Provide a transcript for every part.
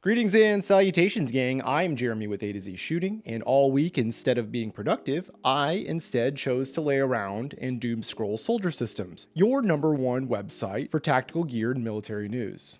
Greetings and salutations, gang. I'm Jeremy with A to Z Shooting, and all week, instead of being productive, I instead chose to lay around and doom scroll Soldier Systems, your #1 website for tactical gear and military news.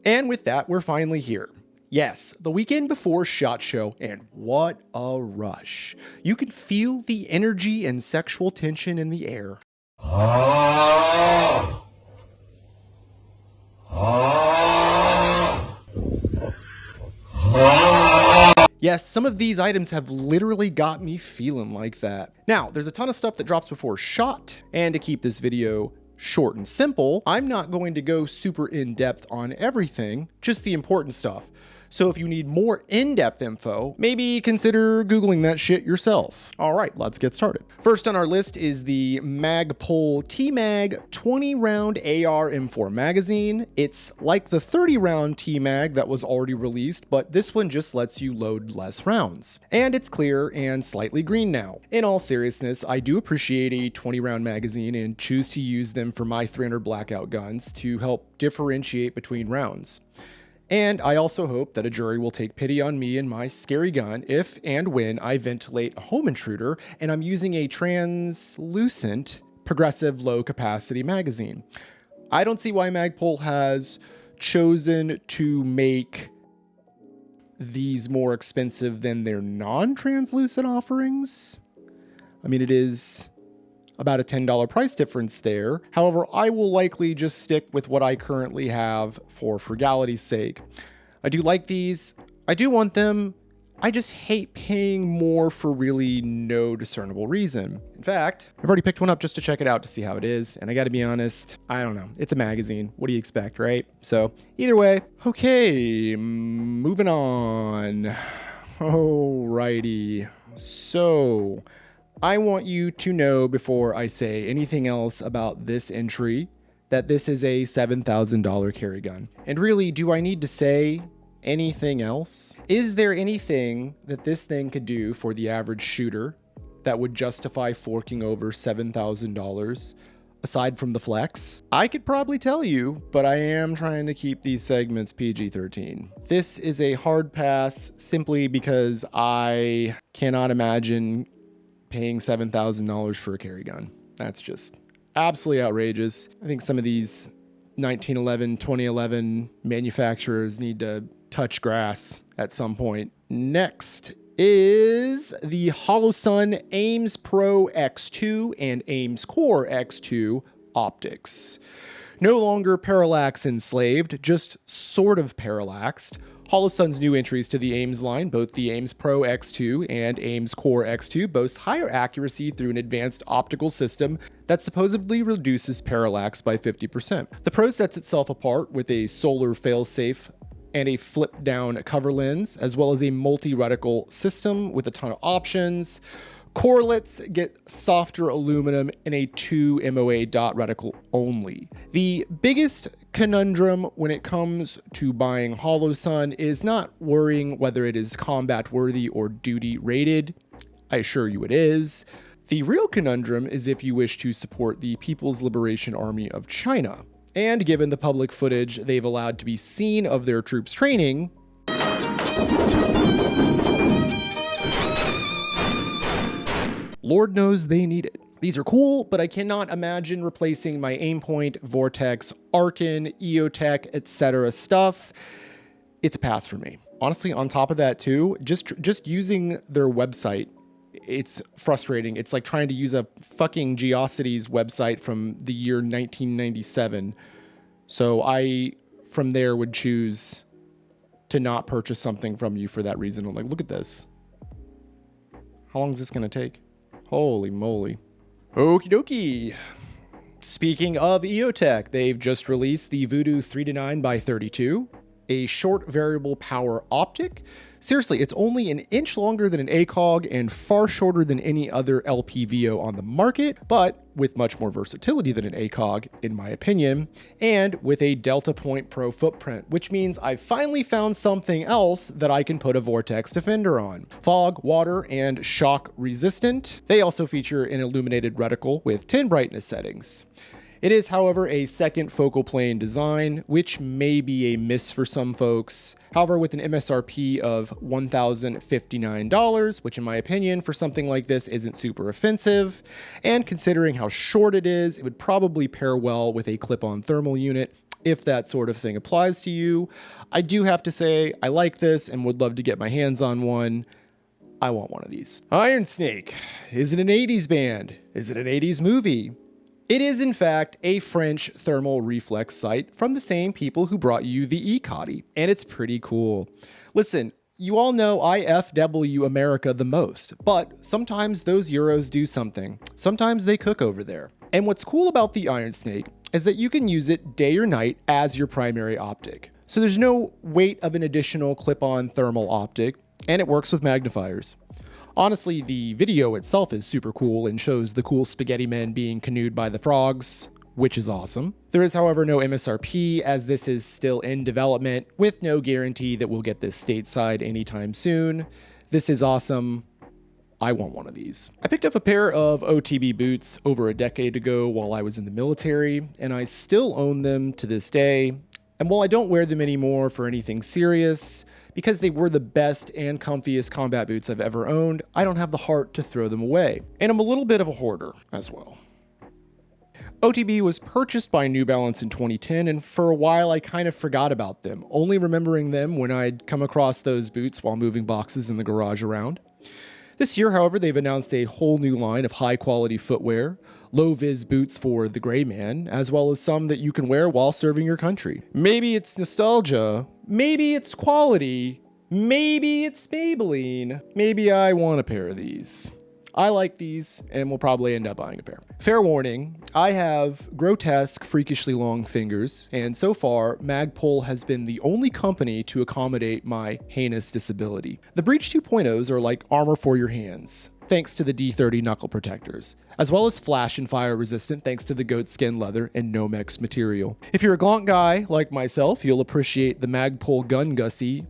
And with that, we're finally here. Yes, the weekend before SHOT Show, and what a rush. You can feel the energy and sexual tension in the air. Yes, some of these items have literally got me feeling like that. Now, there's a ton of stuff that drops before SHOT, and to keep this video short and simple, I'm not going to go super in-depth on everything, just the important stuff. So if you need more in-depth info, maybe consider Googling that shit yourself. All right, let's get started. First on our list is the Magpul T-Mag 20-round AR M4 magazine. It's like the 30-round T-Mag that was already released, but this one just lets you load less rounds. And it's clear and slightly green now. In all seriousness, I do appreciate a 20-round magazine and choose to use them for my 300 blackout guns to help differentiate between rounds. And I also hope that a jury will take pity on me and my scary gun if and when I ventilate a home intruder and I'm using a translucent, progressive low-capacity magazine. I don't see why Magpul has chosen to make these more expensive than their non-translucent offerings. I mean, it is about a $10 price difference there. However, I will likely just stick with what I currently have for frugality's sake. I do like these. I do want them. I just hate paying more for really no discernible reason. In fact, I've already picked one up just to check it out to see how it is. And I gotta be honest, I don't know. It's a magazine. What do you expect, right? So either way, okay, moving on. Alrighty. So I want you to know before I say anything else about this entry that this is a $7,000 carry gun. And really, do I need to say anything else? Is there anything that this thing could do for the average shooter that would justify forking over $7,000 aside from the flex? I could probably tell you, but I am trying to keep these segments PG-13. This is a hard pass simply because I cannot imagine paying $7,000 for a carry gun. That's just absolutely outrageous. I think some of these 1911, 2011 manufacturers need to touch grass at some point. Next is the Holosun Ames Pro X2 and Ames Core X2 optics. No longer parallax enslaved, just sort of parallaxed. Holosun's new entries to the Ames line, both the Ames Pro X2 and Ames Core X2, boast higher accuracy through an advanced optical system that supposedly reduces parallax by 50%. The Pro sets itself apart with a solar failsafe and a flip-down cover lens, as well as a multi-reticle system with a ton of options. Corelets get softer aluminum and a 2 MOA dot reticle only. The biggest conundrum when it comes to buying Holosun is not worrying whether it is combat worthy or duty rated. I assure you it is. The real conundrum is if you wish to support the People's Liberation Army of China. And given the public footage they've allowed to be seen of their troops training, Lord knows they need it. These are cool, but I cannot imagine replacing my Aimpoint, Vortex, Arkin, EOTech, etc. stuff. It's a pass for me. Honestly, on top of that too, just using their website, it's frustrating. It's like trying to use a fucking Geocities website from the year 1997. So I, from there, would choose to not purchase something from you for that reason. I'm like, look at this. How long is this going to take? Holy moly. Okie dokie. Speaking of EOTech, they've just released the Voodoo 3-9x32, a short variable power optic. Seriously, it's only an inch longer than an ACOG and far shorter than any other LPVO on the market, but with much more versatility than an ACOG, in my opinion, and with a Delta Point Pro footprint, which means I've finally found something else that I can put a Vortex Defender on. Fog, water, and shock resistant. They also feature an illuminated reticle with 10 brightness settings. It is, however, a second focal plane design, which may be a miss for some folks. However, with an MSRP of $1,059, which in my opinion for something like this isn't super offensive, and considering how short it is, it would probably pair well with a clip-on thermal unit if that sort of thing applies to you. I do have to say I like this and would love to get my hands on one. I want one of these. Iron Snake. Is it an 80s band? Is it an 80s movie? It is, in fact, a French thermal reflex sight from the same people who brought you the Ecotty, and it's pretty cool. Listen, you all know IFW America the most, but sometimes those Euros do something. Sometimes they cook over there. And what's cool about the Iron Snake is that you can use it day or night as your primary optic. So there's no weight of an additional clip-on thermal optic, and it works with magnifiers. Honestly, the video itself is super cool and shows the cool spaghetti men being canoed by the frogs, which is awesome. There is, however, no MSRP as this is still in development with no guarantee that we'll get this stateside anytime soon. This is awesome. I want one of these. I picked up a pair of OTB boots over a decade ago while I was in the military, and I still own them to this day. And while I don't wear them anymore for anything serious, because they were the best and comfiest combat boots I've ever owned, I don't have the heart to throw them away. And I'm a little bit of a hoarder as well. OTB was purchased by New Balance in 2010, and for a while I kind of forgot about them, only remembering them when I'd come across those boots while moving boxes in the garage around. This year, however, they've announced a whole new line of high-quality footwear, low-vis boots for the gray man, as well as some that you can wear while serving your country. Maybe it's nostalgia, maybe it's quality, maybe it's Maybelline, maybe I want a pair of these. I like these and will probably end up buying a pair. Fair warning, I have grotesque, freakishly long fingers, and so far, Magpul has been the only company to accommodate my heinous disability. The Breach 2.0s are like armor for your hands, thanks to the D30 knuckle protectors, as well as flash and fire resistant thanks to the goat skin leather and Nomex material. If you're a Glonk guy like myself, you'll appreciate the Magpul Gun Gusset,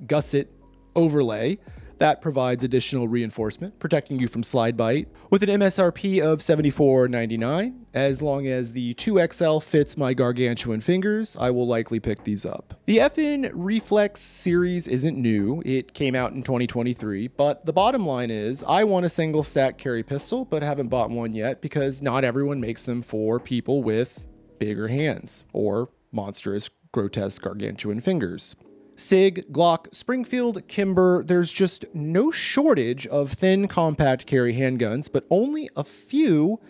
gusset overlay that provides additional reinforcement, protecting you from slide bite, with an MSRP of $74.99. As long as the 2XL fits my gargantuan fingers, I will likely pick these up. The FN Reflex series isn't new, it came out in 2023, but the bottom line is, I want a single stack carry pistol, but haven't bought one yet because not everyone makes them for people with bigger hands, or monstrous, grotesque, gargantuan fingers. SIG, Glock, Springfield, Kimber, there's just no shortage of thin, compact carry handguns, but only a few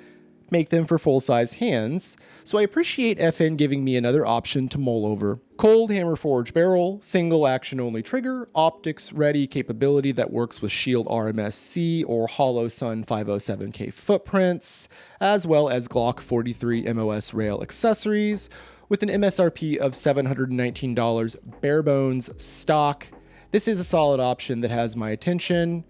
make them for full-sized hands, so I appreciate FN giving me another option to mull over. Cold hammer forged barrel, single action-only trigger, optics-ready capability that works with Shield RMS-C or Hollow Sun 507K footprints, as well as Glock 43 MOS rail accessories, with an MSRP of $719 bare bones stock. This is a solid option that has my attention,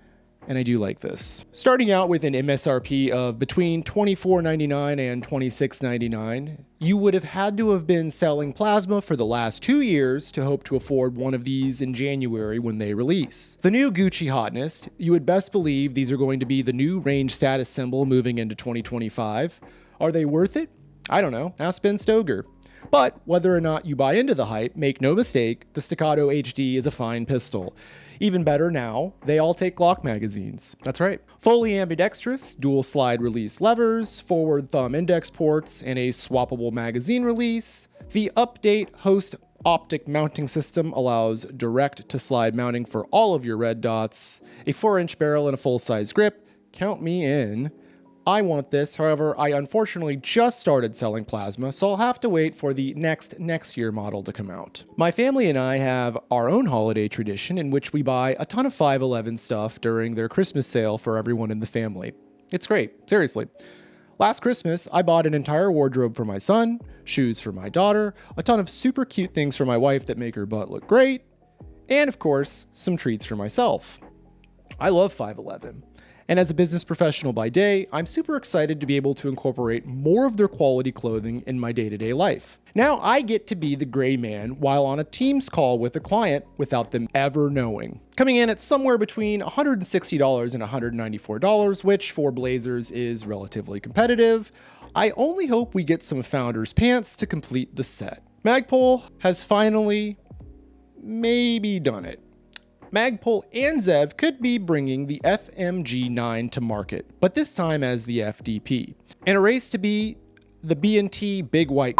and I do like this. Starting out with an MSRP of between $24.99 and $26.99, you would have had to have been selling plasma for the last 2 years to hope to afford one of these in January when they release. The new Gucci hotness, you would best believe these are going to be the new range status symbol moving into 2025. Are they worth it? I don't know. Ask Ben Stoger. But whether or not you buy into the hype, make no mistake, the Staccato HD is a fine pistol. Even better now, they all take Glock magazines. That's right. Fully ambidextrous, dual slide release levers, forward thumb index ports, and a swappable magazine release. The Update Host optic mounting system allows direct to slide mounting for all of your red dots, a 4-inch barrel and a full-size grip. Count me in. I want this, however, I unfortunately just started selling plasma, so I'll have to wait for the next year model to come out. My family and I have our own holiday tradition in which we buy a ton of 511 stuff during their Christmas sale for everyone in the family. It's great, seriously. Last Christmas, I bought an entire wardrobe for my son, shoes for my daughter, a ton of super cute things for my wife that make her butt look great, and of course, some treats for myself. I love 511. And as a business professional by day, I'm super excited to be able to incorporate more of their quality clothing in my day-to-day life. Now I get to be the gray man while on a Teams call with a client without them ever knowing. Coming in at somewhere between $160 and $194, which for blazers is relatively competitive. I only hope we get some Founder's Pants to complete the set. Magpul has finally maybe done it. Magpul and Zev could be bringing the FMG9 to market, but this time as the FDP. In a race to be the B&T Big White,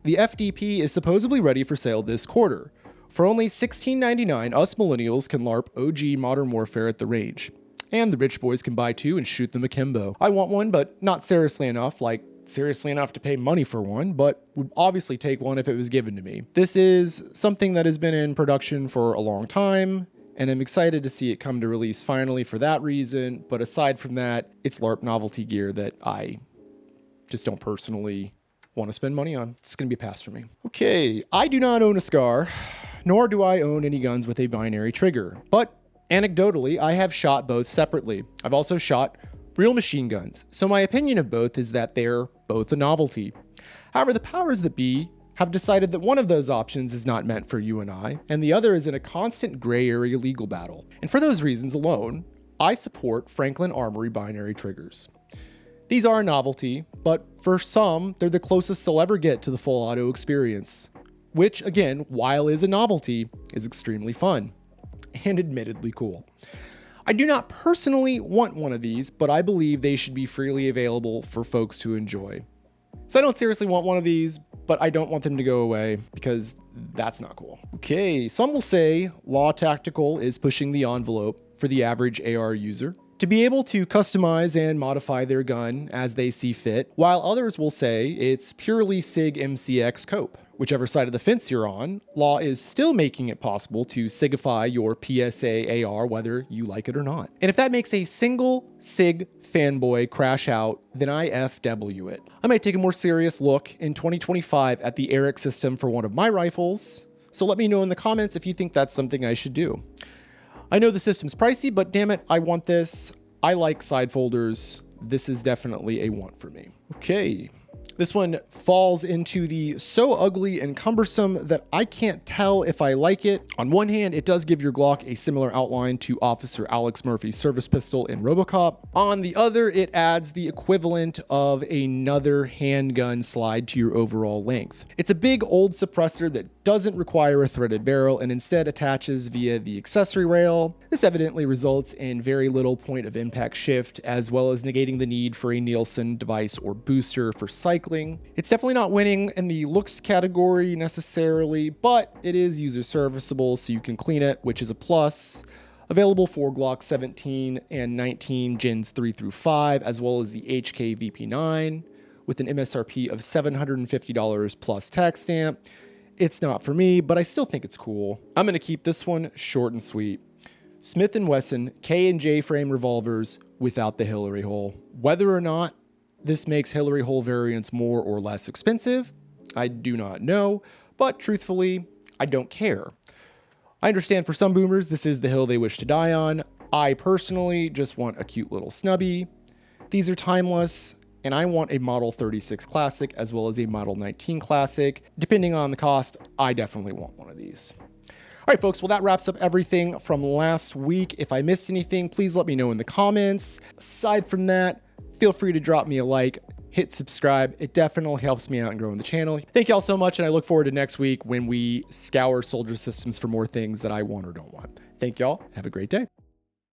the FDP is supposedly ready for sale this quarter. For only $16.99, us millennials can LARP OG Modern Warfare at the range. And the rich boys can buy two and shoot them akimbo. I want one, but not seriously enough, like seriously enough to pay money for one, but would obviously take one if it was given to me. This is something that has been in production for a long time, and I'm excited to see it come to release finally for that reason. But aside from that, it's LARP novelty gear that I just don't personally want to spend money on. It's going to be a pass for me. Okay, I do not own a SCAR, nor do I own any guns with a binary trigger, but anecdotally, I have shot both separately. I've also shot real machine guns, so my opinion of both is that they're both a novelty. However, the powers that be have decided that one of those options is not meant for you and I, and the other is in a constant gray area legal battle. And for those reasons alone, I support Franklin Armory binary triggers. These are a novelty, but for some, they're the closest they'll ever get to the full auto experience, which again, while is a novelty, is extremely fun and admittedly cool. I do not personally want one of these, but I believe they should be freely available for folks to enjoy. So I don't seriously want one of these, but I don't want them to go away because that's not cool. Okay, some will say Law Tactical is pushing the envelope for the average AR user to be able to customize and modify their gun as they see fit, while others will say it's purely SIG MCX cope. Whichever side of the fence you're on, Law is still making it possible to SIGify your PSA AR whether you like it or not. And if that makes a single SIG fanboy crash out, then I FW it. I might take a more serious look in 2025 at the Eric system for one of my rifles, so let me know in the comments if you think that's something I should do. I know the system's pricey, but damn it, I want this. I like side folders. This is definitely a want for me. Okay. This one falls into the so ugly and cumbersome that I can't tell if I like it. On one hand, it does give your Glock a similar outline to Officer Alex Murphy's service pistol in RoboCop. On the other, it adds the equivalent of another handgun slide to your overall length. It's a big old suppressor that doesn't require a threaded barrel and instead attaches via the accessory rail. This evidently results in very little point of impact shift, as well as negating the need for a Nielsen device or booster for cycling. It's definitely not winning in the looks category necessarily, but it is user serviceable, so you can clean it, which is a plus. Available for Glock 17 and 19 Gens 3 through 5, as well as the HK VP9 with an MSRP of $750 plus tax stamp. It's not for me, but I still think it's cool. I'm going to keep this one short and sweet. Smith & Wesson K&J frame revolvers without the Hillary hole. Whether or not this makes Hillary hole variants more or less expensive, I do not know, but truthfully, I don't care. I understand for some boomers, this is the hill they wish to die on. I personally just want a cute little snubby. These are timeless, and I want a Model 36 Classic as well as a Model 19 Classic. Depending on the cost, I definitely want one of these. All right, folks, well, that wraps up everything from last week. If I missed anything, please let me know in the comments. Aside from that, feel free to drop me a like, hit subscribe. It definitely helps me out in growing the channel. Thank you all so much, and I look forward to next week when we scour soldier systems for more things that I want or don't want. Thank y'all. Have a great day.